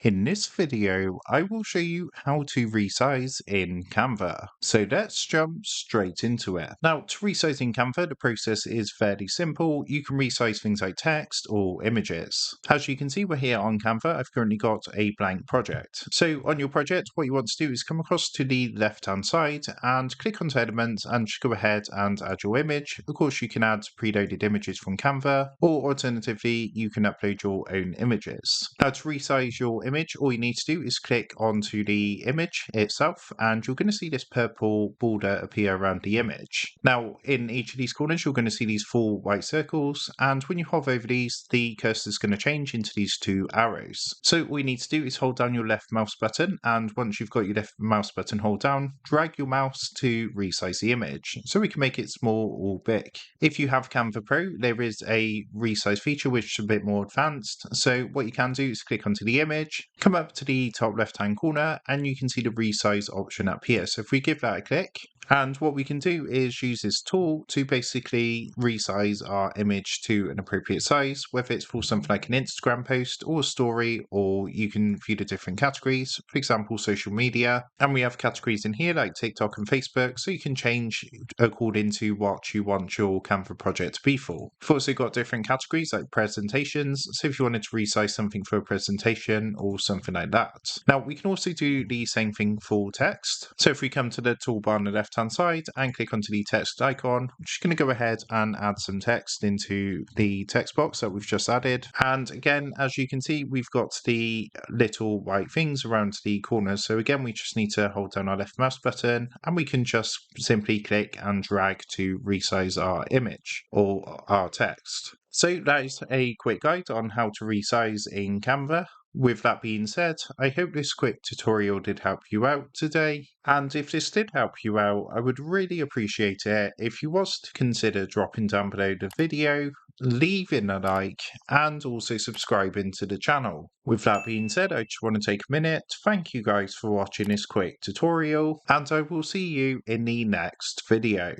In this video, I will show you how to resize in Canva. So let's jump straight into it. Now, to resize in Canva, the process is fairly simple. You can resize things like text or images. As you can see, we're here on Canva. I've currently got a blank project. So on your project, what you want to do is come across to the left-hand side and click onto Elements and just go ahead and add your image. Of course, you can add preloaded images from Canva, or alternatively, you can upload your own images. Now, to resize your image, all you need to do is click onto the image itself and you're going to see this purple border appear around the image. Now, in each of these corners, you're going to see these 4 white circles, and when you hover over these, the cursor is going to change into these 2 arrows. So all you need to do is hold down your left mouse button, and once you've got your left mouse button hold down, drag your mouse to resize the image so we can make it small or big. If you have Canva Pro, there is a resize feature which is a bit more advanced. So what you can do is click onto the image, come up to the top left hand corner, and you can see the resize option up here. So if we give that a click, and what we can do is use this tool to basically resize our image to an appropriate size, whether it's for something like an Instagram post or a story, or you can view the different categories, for example, social media. And we have categories in here like TikTok and Facebook, so you can change according to what you want your Canva project to be for. We've also got different categories like presentations, so if you wanted to resize something for a presentation or something like that. Now, we can also do the same thing for text. So if we come to the toolbar on the left hand side and click onto the text icon, we're just going to go ahead and add some text into the text box that we've just added. And again, as you can see, we've got the little white things around the corners. So again, we just need to hold down our left mouse button and we can just simply click and drag to resize our image or our text. So that is a quick guide on how to resize in Canva. With that being said, I hope this quick tutorial did help you out today. And if this did help you out, I would really appreciate it if you was to consider dropping down below the video, leaving a like, and also subscribing to the channel. With that being said, I just want to take a minute to thank you guys for watching this quick tutorial, and I will see you in the next video.